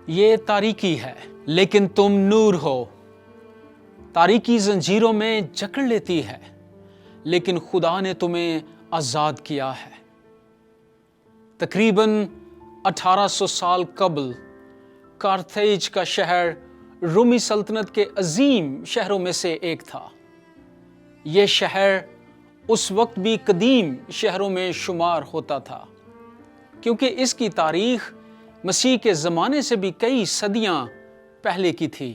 یہ تاریکی ہے لیکن تم نور ہو۔ تاریکی زنجیروں میں جکڑ لیتی ہے لیکن خدا نے تمہیں آزاد کیا ہے۔ تقریباً 1800 سال قبل کارتھیج کا شہر رومی سلطنت کے عظیم شہروں میں سے ایک تھا۔ یہ شہر اس وقت بھی قدیم شہروں میں شمار ہوتا تھا کیونکہ اس کی تاریخ مسیح کے زمانے سے بھی کئی صدیاں پہلے کی تھی۔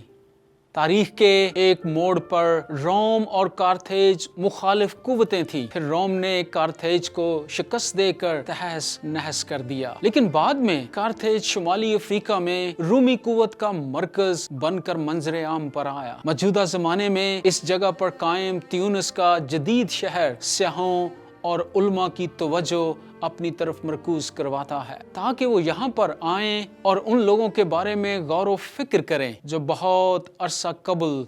تاریخ کے ایک موڑ پر روم اور کارتھیج مخالف قوتیں تھیں۔ پھر روم نے کارتھیج کو شکست دے کر تہس نہس کر دیا، لیکن بعد میں کارتھیج شمالی افریقہ میں رومی قوت کا مرکز بن کر منظر عام پر آیا۔ موجودہ زمانے میں اس جگہ پر قائم تیونس کا جدید شہر سیاحوں اور علماء کی توجہ اپنی طرف مرکوز کرواتا ہے تاکہ وہ یہاں پر آئیں اور ان لوگوں کے بارے میں غور و فکر کریں جو بہت عرصہ قبل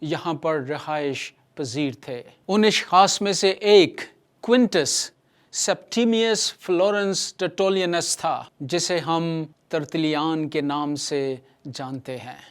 یہاں پر رہائش پذیر تھے۔ ان اشخاص میں سے ایک کوئنٹس سیپٹیمیس فلورنس ٹرٹولینس تھا جسے ہم ترتلیان کے نام سے جانتے ہیں۔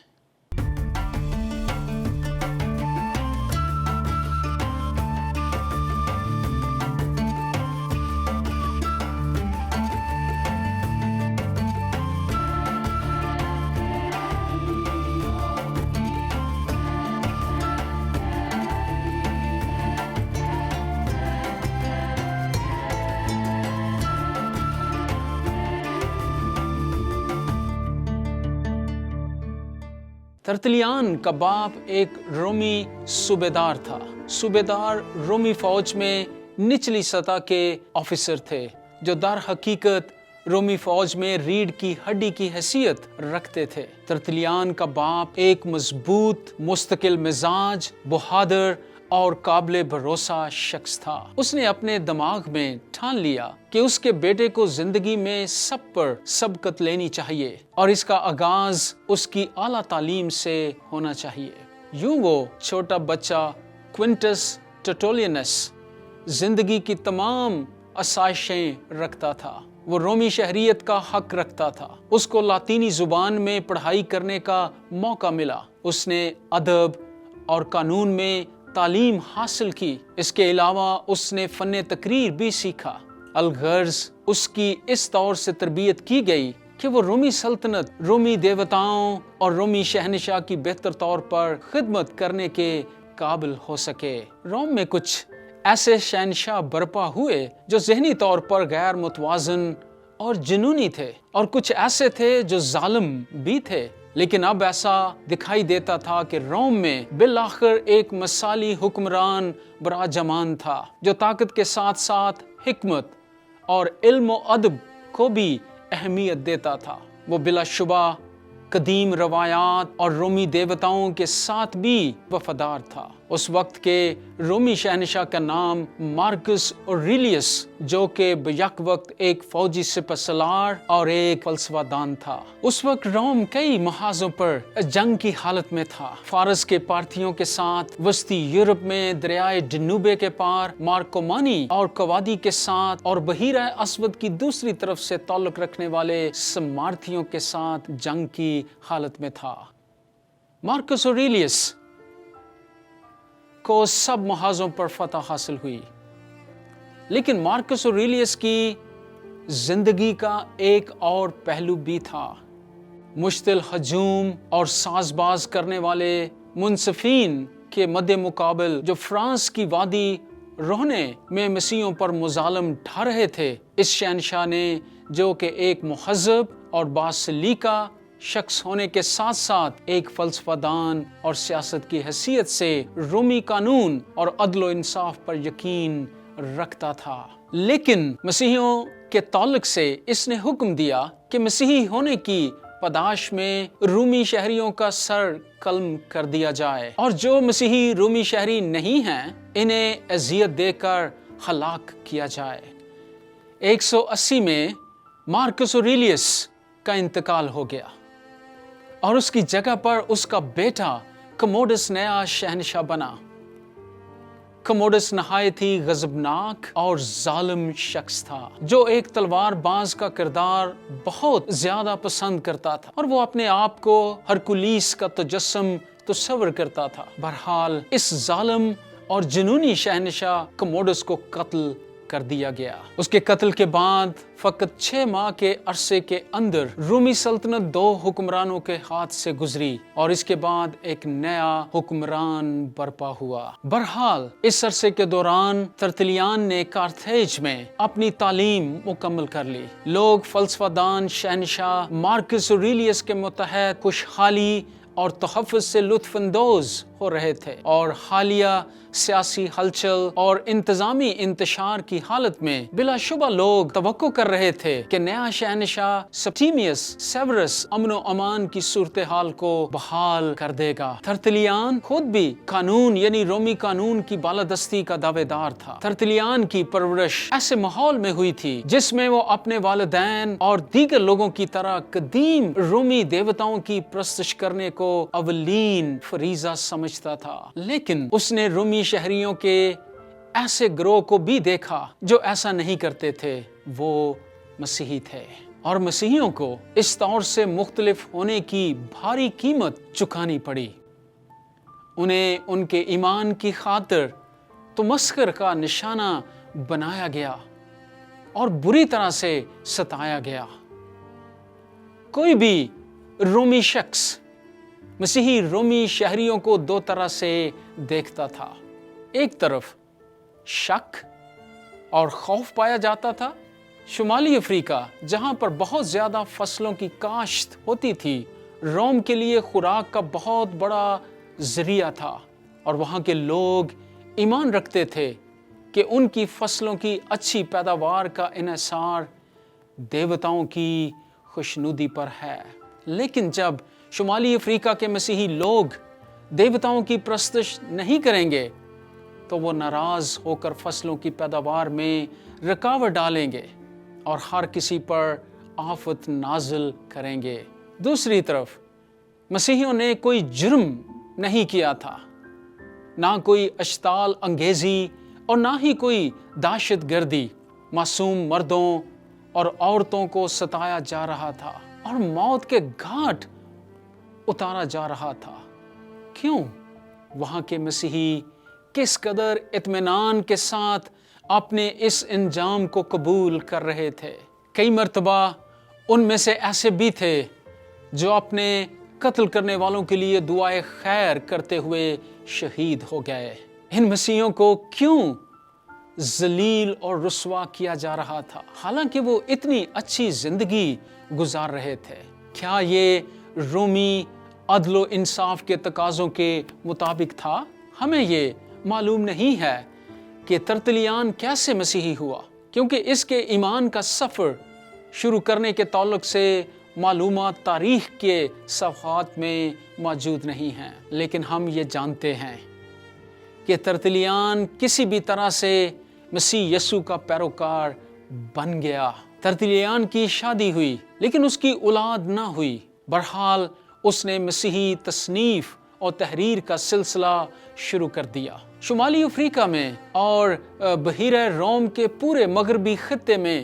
ترتلیان کا باپ ایک رومی صوبیدار تھا۔ صوبیدار رومی فوج میں نچلی سطح کے آفیسر تھے جو در حقیقت رومی فوج میں ریڑھ کی ہڈی کی حیثیت رکھتے تھے۔ ترتلیان کا باپ ایک مضبوط، مستقل مزاج، بہادر اور قابل بھروسہ شخص تھا۔ اس نے اپنے دماغ میں ٹھان لیا کہ اس کے بیٹے کو زندگی میں سب پر سبقت لینی چاہیے اور اس کا آغاز اس کی اعلیٰ تعلیم سے ہونا چاہیے۔ یوں وہ چھوٹا بچہ کوئنٹس ٹرٹولینس زندگی کی تمام آسائشیں رکھتا تھا۔ وہ رومی شہریت کا حق رکھتا تھا۔ اس کو لاطینی زبان میں پڑھائی کرنے کا موقع ملا۔ اس نے ادب اور قانون میں تعلیم حاصل کی۔ اس کے علاوہ اس نے فن تقریر بھی سیکھا۔ الغرض اس کی اس طور سے تربیت کی گئی کہ وہ رومی سلطنت، رومی دیوتاؤں اور رومی شہنشاہ کی بہتر طور پر خدمت کرنے کے قابل ہو سکے۔ روم میں کچھ ایسے شہنشاہ برپا ہوئے جو ذہنی طور پر غیر متوازن اور جنونی تھے، اور کچھ ایسے تھے جو ظالم بھی تھے۔ لیکن اب ایسا دکھائی دیتا تھا کہ روم میں بالآخر ایک مثالی حکمران براجمان تھا جو طاقت کے ساتھ ساتھ حکمت اور علم و ادب کو بھی اہمیت دیتا تھا۔ وہ بلا شبہ قدیم روایات اور رومی دیوتاؤں کے ساتھ بھی وفادار تھا۔ اس وقت کے رومی شہنشاہ کا نام مارکس اوریلیس جو کہ بیک وقت ایک فوجی سپہ سالار اور ایک فلسفہ دان تھا۔ اس وقت روم کئی محاذوں پر جنگ کی حالت میں تھا۔ فارس کے پارتھیوں کے ساتھ، وسطی یورپ میں دریائے ڈنوبے کے پار مارکومانی اور کوادی کے ساتھ، اور بحیرہ اسود کی دوسری طرف سے تعلق رکھنے والے سمارتھیوں کے ساتھ جنگ کی حالت میں تھا۔ مارکس اوریلیس کو سب محاذوں پر فتح حاصل ہوئی، لیکن مارکس اوریلیس کی زندگی کا ایک اور پہلو بھی تھا۔ مشتعل ہجوم اور ساز باز کرنے والے منصفین کے مد مقابل جو فرانس کی وادی روہنے میں مسیحیوں پر مظالم ڈھا رہے تھے، اس شہنشاہ نے جو کہ ایک مہذب اور باسلیقہ شخص ہونے کے ساتھ ساتھ ایک فلسفہ دان اور سیاست کی حیثیت سے رومی قانون اور عدل و انصاف پر یقین رکھتا تھا، لیکن مسیحیوں کے تعلق سے اس نے حکم دیا کہ مسیحی ہونے کی پاداش میں رومی شہریوں کا سر قلم کر دیا جائے، اور جو مسیحی رومی شہری نہیں ہیں انہیں اذیت دے کر ہلاک کیا جائے۔ 180 میں مارکس اوریلیس کا انتقال ہو گیا اور اس کی جگہ پر اس کا بیٹا کموڈس نیا شہنشاہ بنا۔ کموڈس نہایت ہی غضبناک اور ظالم شخص تھا جو ایک تلوار باز کا کردار بہت زیادہ پسند کرتا تھا، اور وہ اپنے آپ کو ہرکولیس کا تجسم تصور کرتا تھا۔ بہرحال اس ظالم اور جنونی شہنشاہ کموڈس کو قتل کر دیا گیا۔ اس کے قتل کے بعد فقط 6 ماہ کے عرصے کے اندر رومی سلطنت 2 حکمرانوں کے ہاتھ سے گزری اور اس کے بعد ایک نیا حکمران برپا ہوا۔ بہرحال اس عرصے کے دوران ترتلیان نے کارتھیج میں اپنی تعلیم مکمل کر لی۔ لوگ فلسفہ دان شہنشاہ مارکس اوریلیس کے متحد خوشحالی اور تحفظ سے لطف اندوز ہو رہے تھے، اور حالیہ سیاسی ہلچل اور انتظامی انتشار کی حالت میں بلا شبہ لوگ توقع کر رہے تھے کہ نیا شہنشاہ سپٹیمیس سیورس امن و امان کی صورتحال کو بحال کر دے گا۔ ترتلیان خود بھی قانون یعنی رومی قانون کی بالادستی کا دعوے دار تھا۔ ترتلیان کی پرورش ایسے ماحول میں ہوئی تھی جس میں وہ اپنے والدین اور دیگر لوگوں کی طرح قدیم رومی دیوتاؤں کی پرستش کرنے کو اولین فریضہ سمجھتا تھا، لیکن اس نے رومی شہریوں کے ایسے گروہ کو بھی دیکھا جو ایسا نہیں کرتے تھے۔ وہ مسیحی تھے اور مسیحیوں کو اس طور سے مختلف ہونے کی بھاری قیمت چکانی پڑی۔ انہیں ان کے ایمان کی خاطر تمسخر کا نشانہ بنایا گیا اور بری طرح سے ستایا گیا۔ کوئی بھی رومی شخص مسیحی رومی شہریوں کو 2 طرح سے دیکھتا تھا۔ ایک طرف شک اور خوف پایا جاتا تھا۔ شمالی افریقہ جہاں پر بہت زیادہ فصلوں کی کاشت ہوتی تھی، روم کے لیے خوراک کا بہت بڑا ذریعہ تھا، اور وہاں کے لوگ ایمان رکھتے تھے کہ ان کی فصلوں کی اچھی پیداوار کا انحصار دیوتاؤں کی خوشنودی پر ہے۔ لیکن جب شمالی افریقہ کے مسیحی لوگ دیوتاؤں کی پرستش نہیں کریں گے تو وہ ناراض ہو کر فصلوں کی پیداوار میں رکاوٹ ڈالیں گے اور ہر کسی پر آفت نازل کریں گے۔ دوسری طرف مسیحیوں نے کوئی جرم نہیں کیا تھا، نہ کوئی اشتعال انگیزی اور نہ ہی کوئی دہشت گردی۔ معصوم مردوں اور عورتوں کو ستایا جا رہا تھا اور موت کے گھاٹ اتارا جا رہا تھا۔ کیوں؟ وہاں کے مسیحی کس قدر اطمینان کے ساتھ اپنے اس انجام کو قبول کر رہے تھے۔ کئی مرتبہ ان میں سے ایسے بھی تھے جو اپنے قتل کرنے والوں کے لیے دعائے خیر کرتے ہوئے شہید ہو گئے۔ ان مسیحیوں کو کیوں ذلیل اور رسوا کیا جا رہا تھا حالانکہ وہ اتنی اچھی زندگی گزار رہے تھے؟ کیا یہ رومی عدل و انصاف کے تقاضوں کے مطابق تھا؟ ہمیں یہ معلوم نہیں ہے کہ ترتلیان کیسے مسیحی ہوا، کیونکہ اس کے ایمان کا سفر شروع کرنے کے تعلق سے معلومات تاریخ کے صفحات میں موجود نہیں ہیں، لیکن ہم یہ جانتے ہیں کہ ترتلیان کسی بھی طرح سے مسیح یسوع کا پیروکار بن گیا۔ ترتلیان کی شادی ہوئی لیکن اس کی اولاد نہ ہوئی۔ بہرحال اس نے مسیحی تصنیف اور تحریر کا سلسلہ شروع کر دیا۔ شمالی افریقہ میں اور بحیرہ روم کے پورے مغربی خطے میں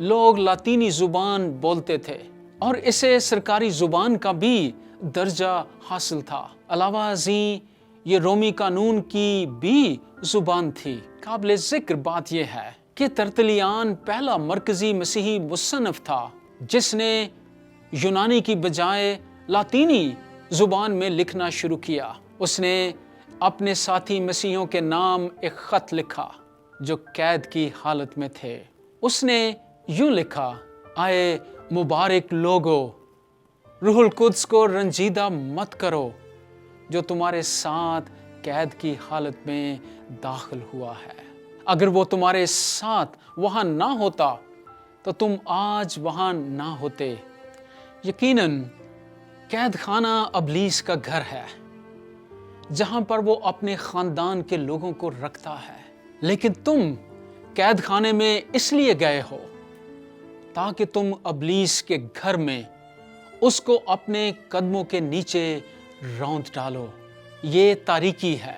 لوگ لاطینی زبان بولتے تھے اور اسے سرکاری زبان کا بھی درجہ حاصل تھا۔ علاوہ ازیں یہ رومی قانون کی بھی زبان تھی۔ قابل ذکر بات یہ ہے کہ ترتلیان پہلا مرکزی مسیحی مصنف تھا جس نے یونانی کی بجائے لاطینی زبان میں لکھنا شروع کیا۔ اس نے اپنے ساتھی مسیحیوں کے نام ایک خط لکھا جو قید کی حالت میں تھے۔ اس نے یوں لکھا: آئے مبارک لوگو، روح القدس کو رنجیدہ مت کرو جو تمہارے ساتھ قید کی حالت میں داخل ہوا ہے۔ اگر وہ تمہارے ساتھ وہاں نہ ہوتا تو تم آج وہاں نہ ہوتے۔ یقیناً قید خانہ ابلیس کا گھر ہے جہاں پر وہ اپنے خاندان کے لوگوں کو رکھتا ہے، لیکن تم قید خانے میں اس لیے گئے ہو تاکہ تم ابلیس کے گھر میں اس کو اپنے قدموں کے نیچے روند ڈالو۔ یہ تاریکی ہے،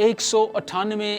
198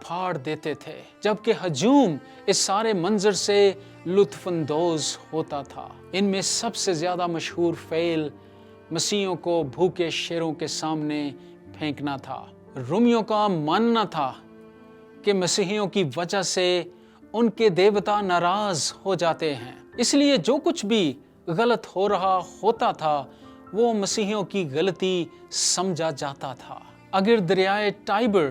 پھاڑ دیتے تھے، جبکہ ہجوم اس سارے منظر سے لطف اندوز ہوتا تھا۔ ان میں سب سے زیادہ مشہور فعل مسیحیوں کو بھوکے شیروں کے سامنے پھینکنا تھا۔ رومیوں کا ماننا تھا کہ مسیحیوں کی وجہ سے ان کے دیوتا ناراض ہو جاتے ہیں، اس لیے جو کچھ بھی غلط ہو رہا ہوتا تھا وہ مسیحیوں کی غلطی سمجھا جاتا تھا۔ اگر دریائے ٹائبر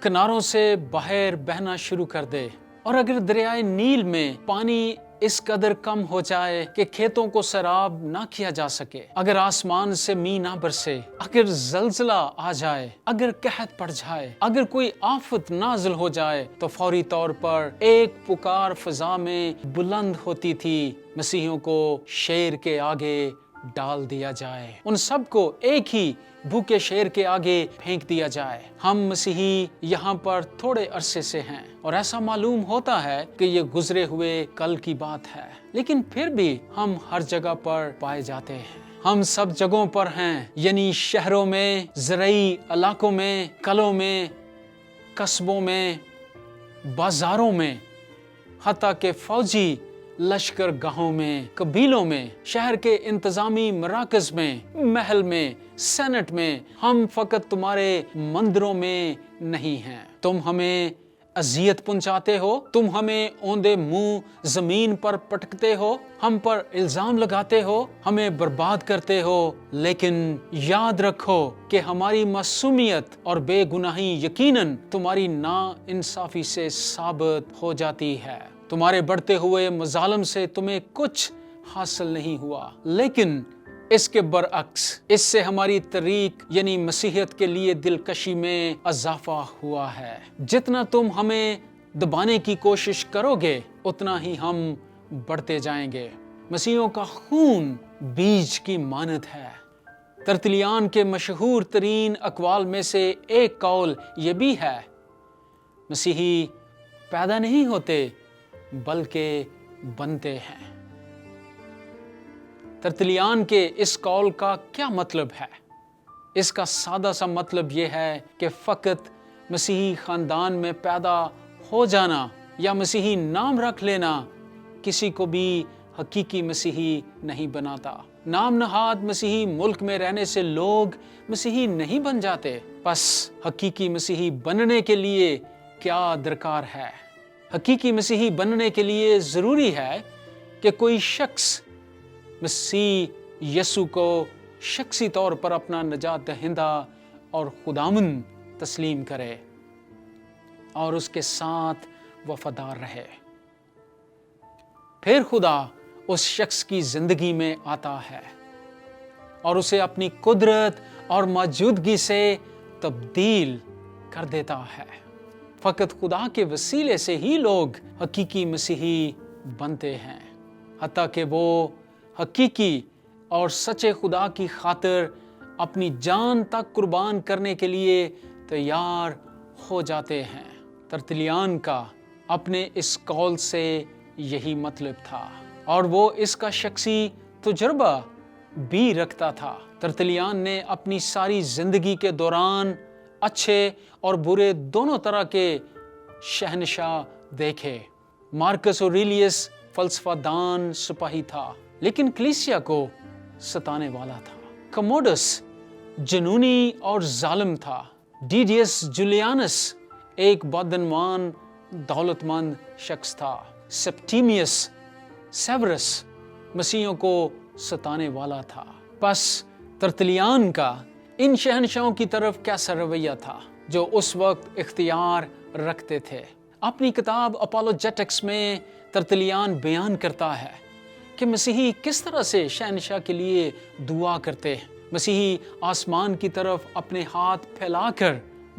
کناروں سے باہر بہنا شروع کر دے، اور اگر دریائے نیل میں پانی اس قدر کم ہو جائے کہ کھیتوں کو سیراب نہ کیا جا سکے، اگر آسمان سے مینہ نہ برسے، اگر زلزلہ آ جائے، اگر قحط پڑ جائے، اگر کوئی آفت نازل ہو جائے، تو فوری طور پر ایک پکار فضا میں بلند ہوتی تھی، مسیحیوں کو شیر کے آگے ڈال دیا جائے، ان سب کو ایک ہی بھوکے شیر کے آگے پھینک دیا جائے۔ ہم مسیحی یہاں پر تھوڑے عرصے سے ہیں اور ایسا معلوم ہوتا ہے کہ یہ گزرے ہوئے کل کی بات ہے، لیکن پھر بھی ہم ہر جگہ پر پائے جاتے ہیں۔ ہم سب جگہوں پر ہیں، یعنی شہروں میں، زرعی علاقوں میں، قلعوں میں، قصبوں میں، بازاروں میں، حتیٰ کہ فوجی لشکر گاہوں میں، قبیلوں میں، شہر کے انتظامی مراکز میں، محل میں، سینٹ میں۔ ہم فقط تمہارے مندروں میں نہیں ہیں۔ تم ہمیں اذیت پہنچاتے ہو، تم ہمیں اوندے منہ زمین پر پٹکتے ہو، ہم پر الزام لگاتے ہو، ہمیں برباد کرتے ہو، لیکن یاد رکھو کہ ہماری معصومیت اور بے گناہی یقیناً تمہاری نا انصافی سے ثابت ہو جاتی ہے۔ تمہارے بڑھتے ہوئے مظالم سے تمہیں کچھ حاصل نہیں ہوا، لیکن اس کے برعکس اس سے ہماری طریق یعنی مسیحیت کے لیے دلکشی میں اضافہ ہوا ہے۔ جتنا تم ہمیں دبانے کی کوشش کرو گے اتنا ہی ہم بڑھتے جائیں گے۔ مسیحیوں کا خون بیج کی مانند ہے۔ ترتلیان کے مشہور ترین اقوال میں سے ایک قول یہ بھی ہے، مسیحی پیدا نہیں ہوتے بلکہ بنتے ہیں۔ ترتلیان کے اس قول کا کیا مطلب ہے؟ اس کا سادہ سا مطلب یہ ہے کہ فقط مسیحی خاندان میں پیدا ہو جانا یا مسیحی نام رکھ لینا کسی کو بھی حقیقی مسیحی نہیں بناتا۔ نام نہاد مسیحی ملک میں رہنے سے لوگ مسیحی نہیں بن جاتے۔ پس حقیقی مسیحی بننے کے لیے کیا درکار ہے؟ حقیقی مسیحی بننے کے لیے ضروری ہے کہ کوئی شخص مسیح یسوع کو شخصی طور پر اپنا نجات دہندہ اور خداوند تسلیم کرے اور اس کے ساتھ وفادار رہے۔ پھر خدا اس شخص کی زندگی میں آتا ہے اور اسے اپنی قدرت اور موجودگی سے تبدیل کر دیتا ہے۔ فقط خدا کے وسیلے سے ہی لوگ حقیقی مسیحی بنتے ہیں، حتیٰ کہ وہ حقیقی اور سچے خدا کی خاطر اپنی جان تک قربان کرنے کے لیے تیار ہو جاتے ہیں۔ ترتلیان کا اپنے اس قول سے یہی مطلب تھا اور وہ اس کا شخصی تجربہ بھی رکھتا تھا۔ ترتلیان نے اپنی ساری زندگی کے دوران اچھے اور برے دونوں طرح کے شہنشاہ دیکھے۔ مارکس اوریلیس فلسفہ دان سپاہی تھا لیکن کلیسیا کو ستانے والا تھا۔ کموڈس جنونی اور ظالم تھا۔ ڈیڈیس جولیانس ایک بدعنوان دولت مند شخص تھا۔ سیپٹیمیس سیورس مسیحیوں کو ستانے والا تھا۔ پس ترتلیان کا ان شہنشاہوں کی طرف کیسا رویہ تھا جو اس وقت اختیار رکھتے تھے؟ اپنی کتاب اپولوجیٹکس میں ترتلیان بیان کرتا ہے کہ مسیحی کس طرح سے شہنشاہ کے لیے دعا کرتے ہیں۔ مسیحی آسمان کی طرف اپنے ہاتھ پھیلا کر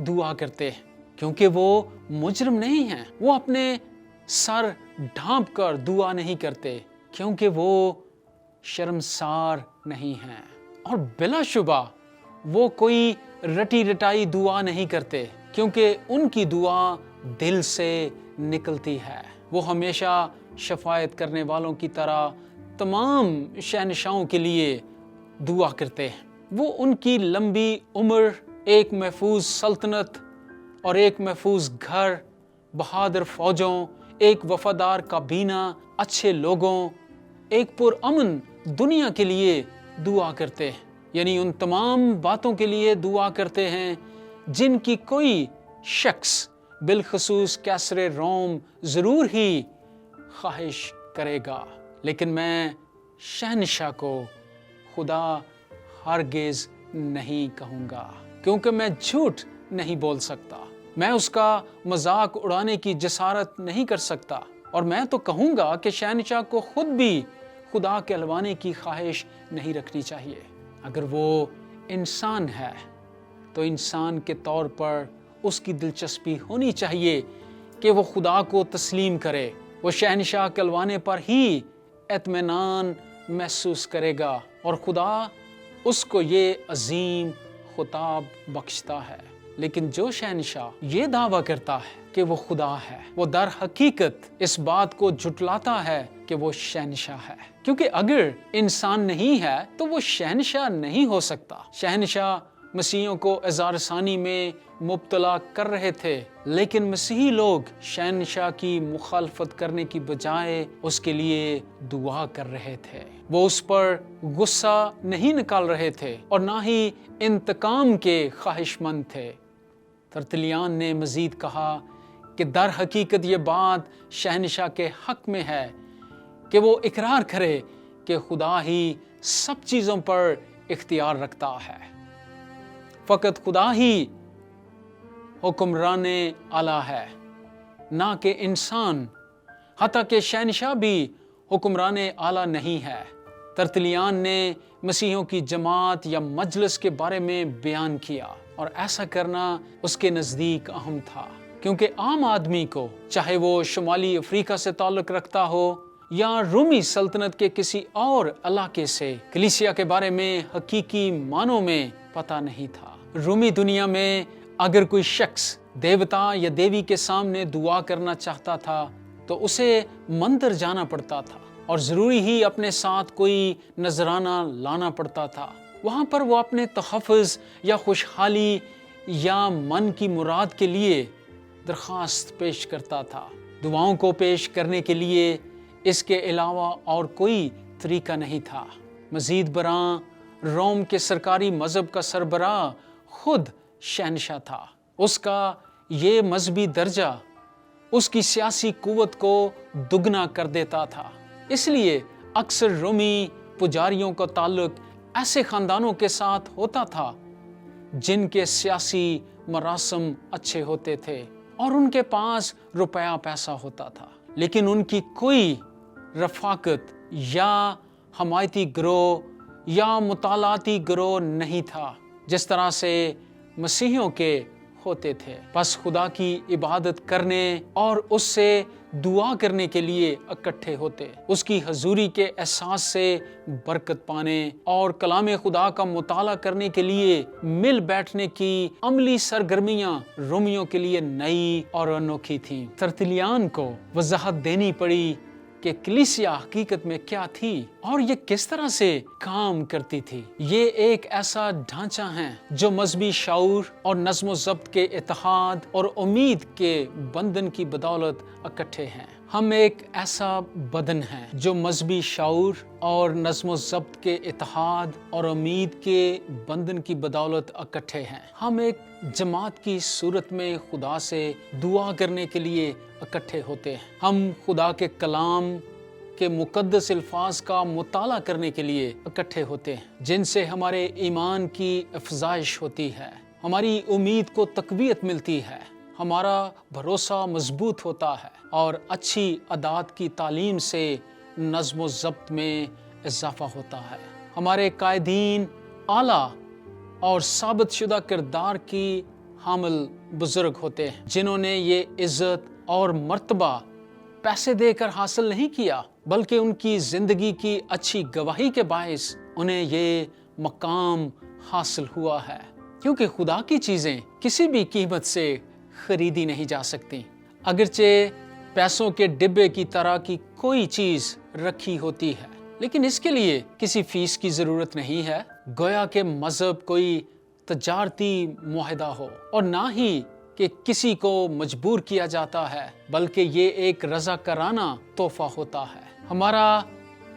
دعا کرتے ہیں کیونکہ وہ مجرم نہیں ہیں۔ وہ اپنے سر ڈھانپ کر دعا نہیں کرتے کیونکہ وہ شرمسار نہیں ہیں، اور بلا شبہ وہ کوئی رٹی رٹائی دعا نہیں کرتے کیونکہ ان کی دعا دل سے نکلتی ہے۔ وہ ہمیشہ شفاعت کرنے والوں کی طرح تمام شہنشاہوں کے لیے دعا کرتے ہیں۔ وہ ان کی لمبی عمر، ایک محفوظ سلطنت اور ایک محفوظ گھر، بہادر فوجوں، ایک وفادار کابینہ، اچھے لوگوں، ایک پرامن دنیا کے لیے دعا کرتے ہیں، یعنی ان تمام باتوں کے لیے دعا کرتے ہیں جن کی کوئی شخص بالخصوص کیسر روم ضرور ہی خواہش کرے گا، لیکن میں شہنشاہ کو خدا ہرگز نہیں کہوں گا، کیونکہ میں جھوٹ نہیں بول سکتا، میں اس کا مذاق اڑانے کی جسارت نہیں کر سکتا، اور میں تو کہوں گا کہ شہنشاہ کو خود بھی خدا کہلوانے کی خواہش نہیں رکھنی چاہیے۔ اگر وہ انسان ہے تو انسان کے طور پر اس کی دلچسپی ہونی چاہیے کہ وہ خدا کو تسلیم کرے، وہ شہنشاہ کہلوانے پر ہی اطمینان محسوس کرے گا، اور خدا اس کو یہ عظیم خطاب بخشتا ہے۔ لیکن جو شہنشاہ یہ دعویٰ کرتا ہے کہ وہ خدا ہے، وہ در حقیقت اس بات کو جھٹلاتا ہے کہ وہ شہنشاہ ہے، کیونکہ اگر انسان نہیں ہے تو وہ شہنشاہ نہیں ہو سکتا۔ شہنشاہ مسیحیوں کو اظہار ثانی میں مبتلا کر رہے تھے، لیکن مسیحی لوگ شہنشاہ کی مخالفت کرنے کی بجائے اس کے لیے دعا کر رہے تھے۔ وہ اس پر غصہ نہیں نکال رہے تھے اور نہ ہی انتقام کے خواہش مند تھے۔ ترتلیان نے مزید کہا کہ در حقیقت یہ بات شہنشاہ کے حق میں ہے کہ وہ اقرار کرے کہ خدا ہی سب چیزوں پر اختیار رکھتا ہے، فقط خدا ہی حکمران اعلیٰ ہے، نہ کہ انسان، حتیٰ کہ شہنشاہ بھی حکمران اعلیٰ نہیں ہے۔ ترتلیان نے مسیحیوں کی جماعت یا مجلس کے بارے میں بیان کیا، اور ایسا کرنا اس کے نزدیک اہم تھا، کیونکہ عام آدمی کو، چاہے وہ شمالی افریقہ سے تعلق رکھتا ہو یا رومی سلطنت کے کسی اور علاقے سے، کلیسیا کے بارے میں حقیقی معنوں میں پتہ نہیں تھا۔ رومی دنیا میں اگر کوئی شخص دیوتا یا دیوی کے سامنے دعا کرنا چاہتا تھا تو اسے مندر جانا پڑتا تھا، اور ضروری ہی اپنے ساتھ کوئی نذرانہ لانا پڑتا تھا۔ وہاں پر وہ اپنے تحفظ یا خوشحالی یا من کی مراد کے لیے درخواست پیش کرتا تھا۔ دعاؤں کو پیش کرنے کے لیے اس کے علاوہ اور کوئی طریقہ نہیں تھا۔ مزید برآں روم کے سرکاری مذہب کا سربراہ خود شہنشاہ تھا۔ اس کا یہ مذہبی درجہ اس کی سیاسی قوت کو دگنا کر دیتا تھا۔ اس لیے اکثر رومی پجاریوں کا تعلق ایسے خاندانوں کے ساتھ ہوتا تھا جن کے سیاسی مراسم اچھے ہوتے تھے اور ان کے پاس روپیہ پیسہ ہوتا تھا، لیکن ان کی کوئی رفاقت یا حمایتی گروہ یا مطالعاتی گروہ نہیں تھا جس طرح سے مسیحیوں کے ہوتے تھے۔ بس خدا کی عبادت کرنے اور اس سے دعا کرنے کے لیے اکٹھے ہوتے، اس کی حضوری کے احساس سے برکت پانے اور کلام خدا کا مطالعہ کرنے کے لیے مل بیٹھنے کی عملی سرگرمیاں رومیوں کے لیے نئی اور انوکھی تھیں۔ ترتلیان کو وضاحت دینی پڑی کہ کلیسیا حقیقت میں کیا تھی اور یہ کس طرح سے کام کرتی تھی۔ یہ ایک ایسا ڈھانچہ ہے جو مذہبی شعور اور نظم و ضبط کے اتحاد اور امید کے بندھن کی بدولت اکٹھے ہیں۔ ہم ایک ایسا بدن ہیں جو مذہبی شعور اور نظم و ضبط کے اتحاد اور امید کے بندھن کی بدولت اکٹھے ہیں۔ ہم ایک جماعت کی صورت میں خدا سے دعا کرنے کے لیے اکٹھے ہوتے ہیں۔ ہم خدا کے کلام کے مقدس الفاظ کا مطالعہ کرنے کے لیے اکٹھے ہوتے ہیں، جن سے ہمارے ایمان کی افزائش ہوتی ہے، ہماری امید کو تقویت ملتی ہے، ہمارا بھروسہ مضبوط ہوتا ہے اور اچھی عادات کی تعلیم سے نظم و ضبط میں اضافہ ہوتا ہے۔ ہمارے قائدین اعلیٰ اور ثابت شدہ کردار کی حامل بزرگ ہوتے ہیں، جنہوں نے یہ عزت اور مرتبہ پیسے دے کر حاصل نہیں کیا، بلکہ ان کی زندگی کی اچھی گواہی کے باعث انہیں یہ مقام حاصل ہوا ہے، کیونکہ خدا کی چیزیں کسی بھی قیمت سے خریدی نہیں جا سکتی۔ اگرچہ پیسوں کے ڈبے کی طرح کی کوئی چیز رکھی ہوتی ہے، لیکن اس کے لیے کسی فیس کی ضرورت نہیں ہے، گویا کہ مذہب کوئی تجارتی معاہدہ ہو، اور نہ ہی کہ کسی کو مجبور کیا جاتا ہے، بلکہ یہ ایک رضاکارانہ تحفہ ہوتا ہے۔ ہمارا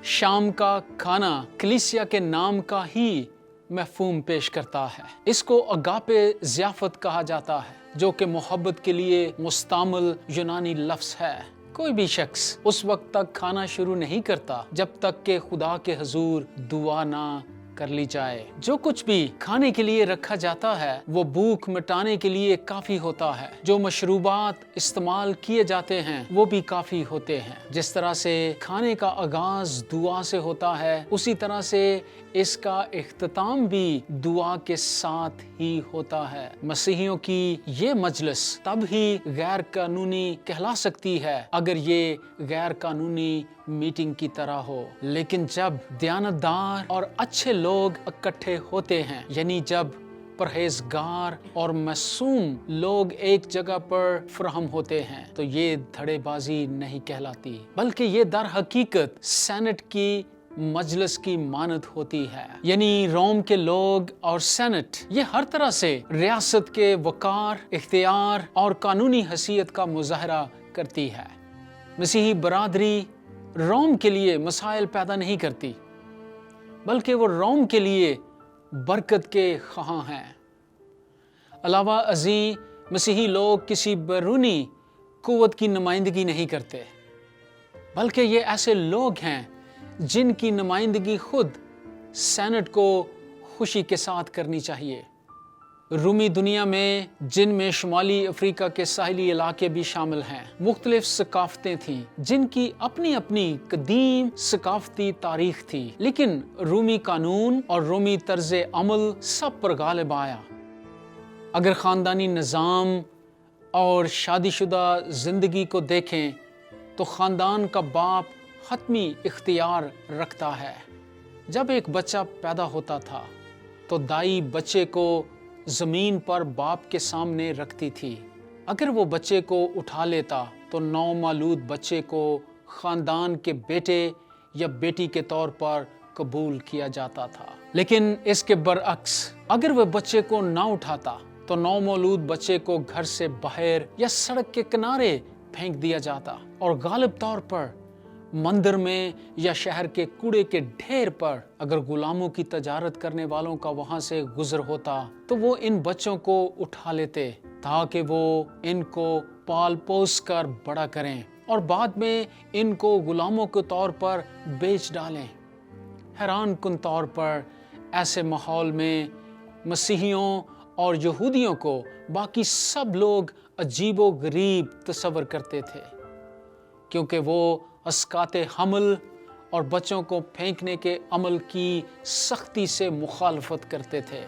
شام کا کھانا کلیسیا کے نام کا ہی مفہوم پیش کرتا ہے۔ اس کو اگاپے ضیافت کہا جاتا ہے، جو کہ محبت کے لیے مستعمل یونانی لفظ ہے۔ کوئی بھی شخص اس وقت تک کھانا شروع نہیں کرتا جب تک کہ خدا کے حضور دعا نہ کر لی جائے۔ جو کچھ بھی کھانے کے لیے رکھا جاتا ہے وہ بھوک مٹانے کے لیے کافی ہوتا ہے۔ جو مشروبات استعمال کیے جاتے ہیں وہ بھی کافی ہوتے ہیں۔ جس طرح سے کھانے کا آغاز دعا سے ہوتا ہے، اسی طرح سے اس کا اختتام بھی دعا کے ساتھ ہی ہوتا ہے۔ مسیحیوں کی یہ مجلس تب ہی غیر قانونی کہلا سکتی ہے اگر یہ غیر قانونی میٹنگ کی طرح ہو، لیکن جب دیانتدار اور اچھے لوگ اکٹھے ہوتے ہیں، یعنی جب پرہیزگار اور معصوم لوگ ایک جگہ پر فراہم ہوتے ہیں، تو یہ دھڑے بازی نہیں کہلاتی، بلکہ یہ در حقیقت سینٹ کی مجلس کی مانند ہوتی ہے۔ یعنی روم کے لوگ اور سینٹ یہ ہر طرح سے ریاست کے وقار، اختیار اور قانونی حیثیت کا مظاہرہ کرتی ہے۔ مسیحی برادری روم کے لیے مسائل پیدا نہیں کرتی، بلکہ وہ روم کے لیے برکت کے خواہاں ہیں۔ علاوہ ازیں مسیحی لوگ کسی بیرونی قوت کی نمائندگی نہیں کرتے، بلکہ یہ ایسے لوگ ہیں جن کی نمائندگی خود سینٹ کو خوشی کے ساتھ کرنی چاہیے۔ رومی دنیا میں، جن میں شمالی افریقہ کے ساحلی علاقے بھی شامل ہیں، مختلف ثقافتیں تھیں جن کی اپنی اپنی قدیم ثقافتی تاریخ تھی، لیکن رومی قانون اور رومی طرز عمل سب پر غالب آیا۔ اگر خاندانی نظام اور شادی شدہ زندگی کو دیکھیں تو خاندان کا باپ حتمی اختیار رکھتا ہے۔ جب ایک بچہ پیدا ہوتا تھا تو دائی بچے کو زمین پر باپ کے سامنے رکھتی تھی۔ اگر وہ بچے کو اٹھا لیتا تو نومولود بچے کو خاندان کے بیٹے یا بیٹی کے طور پر قبول کیا جاتا تھا۔ لیکن اس کے برعکس، اگر وہ بچے کو نہ اٹھاتا تو نومولود بچے کو گھر سے باہر یا سڑک کے کنارے پھینک دیا جاتا، اور غالب طور پر مندر میں یا شہر کے کوڑے کے ڈھیر پر اگر غلاموں کی تجارت کرنے والوں کا وہاں سے گزر ہوتا تو وہ ان بچوں کو اٹھا لیتے تاکہ وہ ان کو پال پوس کر بڑا کریں اور بعد میں ان کو غلاموں کے طور پر بیچ ڈالیں۔ حیران کن طور پر ایسے ماحول میں مسیحیوں اور یہودیوں کو باقی سب لوگ عجیب و غریب تصور کرتے تھے، کیونکہ وہ اسقاط حمل اور بچوں کو پھینکنے کے عمل کی سختی سے مخالفت کرتے تھے۔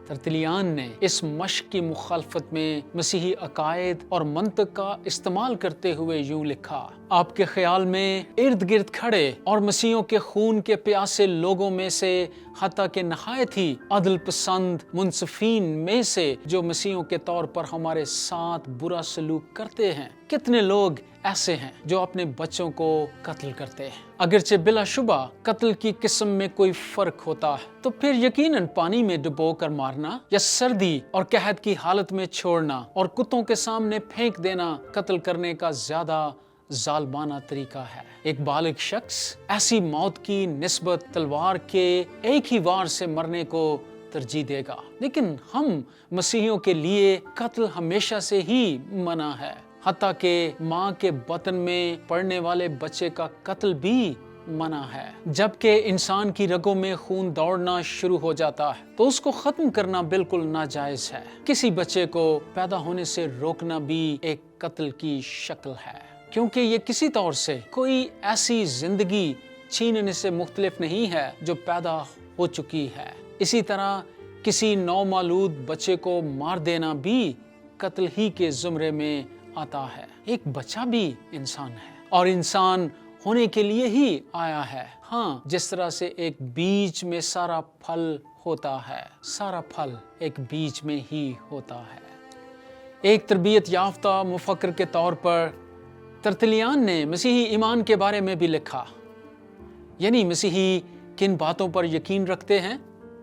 ترتلیان نے اس مشق کی مخالفت میں مسیحی عقائد اور منطق کا استعمال کرتے ہوئے یوں لکھا: آپ کے خیال میں ارد گرد کھڑے اور مسیحیوں کے خون کے پیاسے لوگوں میں سے، حتیٰ کہ نہایت ہی عدل پسند منصفین میں سے جو مسیحیوں کے طور پر ہمارے ساتھ برا سلوک کرتے ہیں، کتنے لوگ ایسے ہیں جو اپنے بچوں کو قتل کرتے ہیں؟ اگرچہ بلا شبہ قتل کی قسم میں کوئی فرق ہوتا ہے، تو پھر یقیناً پانی میں ڈبو کر مارنا یا سردی اور قحط کی حالت میں چھوڑنا اور کتوں کے سامنے پھینک دینا قتل کرنے کا زیادہ ظالمانہ طریقہ ہے۔ ایک بالغ شخص ایسی موت کی نسبت تلوار کے ایک ہی وار سے مرنے کو ترجیح دے گا، لیکن ہم مسیحیوں کے لیے قتل ہمیشہ سے ہی منع ہے، حتیٰ کہ ماں کے بطن میں پڑنے والے بچے کا قتل بھی منع ہے۔ جبکہ انسان کی رگوں میں خون دوڑنا شروع ہو جاتا ہے تو اس کو ختم کرنا بالکل ناجائز ہے۔ کسی بچے کو پیدا ہونے سے روکنا بھی ایک قتل کی شکل ہے، کیونکہ یہ کسی طور سے کوئی ایسی زندگی چھیننے سے مختلف نہیں ہے جو پیدا ہو چکی ہے۔ اسی طرح کسی نومولود بچے کو مار دینا بھی قتل ہی کے زمرے میں آتا ہے۔ ایک بچہ بھی انسان ہے اور انسان ہونے کے لیے ہی آیا ہے۔ ہاں، جس طرح سے ایک بیج میں سارا پھل ہوتا ہے، سارا پھل ایک بیج میں ہی ہوتا ہے۔ ایک تربیت یافتہ مفکر کے طور پر ترتلیان نے مسیحی ایمان کے بارے میں بھی لکھا، یعنی مسیحی کن باتوں پر یقین رکھتے ہیں؟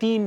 3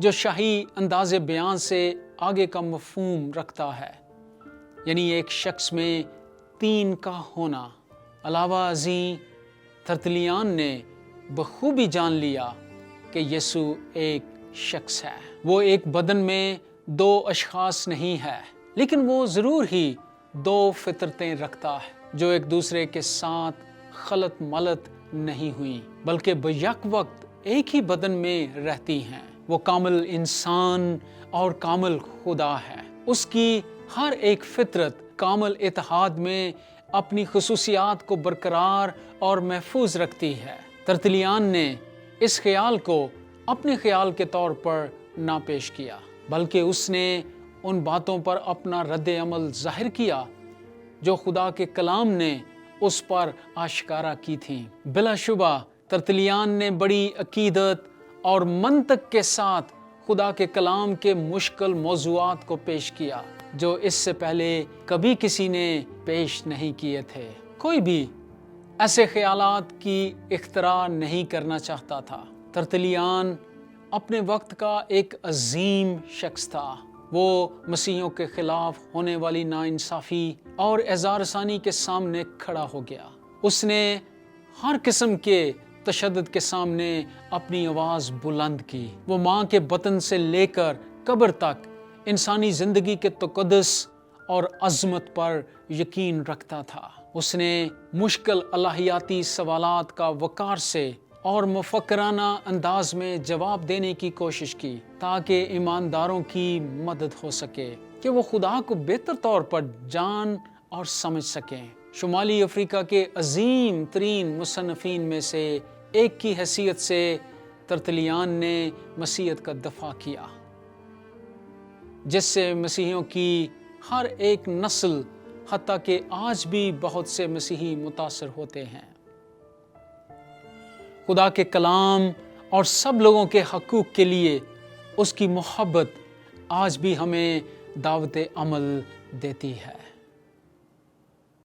جو شاہی انداز بیان سے آگے کا مفہوم رکھتا ہے، یعنی ایک شخص میں 3 کا ہونا۔ علاوہ ازیں ترتلیان نے بخوبی جان لیا کہ یسوع ایک شخص ہے۔ وہ ایک بدن میں 2 اشخاص نہیں ہے، لیکن وہ ضرور ہی 2 فطرتیں رکھتا ہے جو ایک دوسرے کے ساتھ خلط ملط نہیں ہوئی، بلکہ بیک وقت ایک ہی بدن میں رہتی ہیں۔ وہ کامل انسان اور کامل خدا ہے۔ اس کی ہر ایک فطرت کامل اتحاد میں اپنی خصوصیات کو برقرار اور محفوظ رکھتی ہے۔ ترتلیان نے اس خیال کو اپنے خیال کے طور پر نہ پیش کیا، بلکہ اس نے ان باتوں پر اپنا رد عمل ظاہر کیا جو خدا کے کلام نے اس پر آشکارا کی تھیں۔ بلا شبہ ترتلیان نے بڑی عقیدت اور منطق کے ساتھ خدا کے کلام کے مشکل موضوعات کو پیش کیا جو اس سے پہلے کبھی کسی نے پیش نہیں کیے تھے۔ کوئی بھی ایسے خیالات کی اختراع نہیں کرنا چاہتا تھا۔ ترتلیان اپنے وقت کا ایک عظیم شخص تھا۔ وہ مسیحیوں کے خلاف ہونے والی ناانصافی اور اعزار ثانی کے سامنے کھڑا ہو گیا۔ اس نے ہر قسم کے تشدد کے سامنے اپنی آواز بلند کی۔ وہ ماں کے بطن سے لے کر قبر تک انسانی زندگی کے تقدس اور عظمت پر یقین رکھتا تھا۔ اس نے مشکل الہیاتی سوالات کا وقار سے اور مفکرانہ انداز میں جواب دینے کی کوشش کی تاکہ ایمانداروں کی مدد ہو سکے کہ وہ خدا کو بہتر طور پر جان اور سمجھ سکیں۔ شمالی افریقہ کے عظیم ترین مصنفین میں سے ایک کی حیثیت سے ترتلیان نے مسیحیت کا دفاع کیا، جس سے مسیحیوں کی ہر ایک نسل حتیٰ کہ آج بھی بہت سے مسیحی متاثر ہوتے ہیں۔ خدا کے کلام اور سب لوگوں کے حقوق کے لیے اس کی محبت آج بھی ہمیں دعوت عمل دیتی ہے۔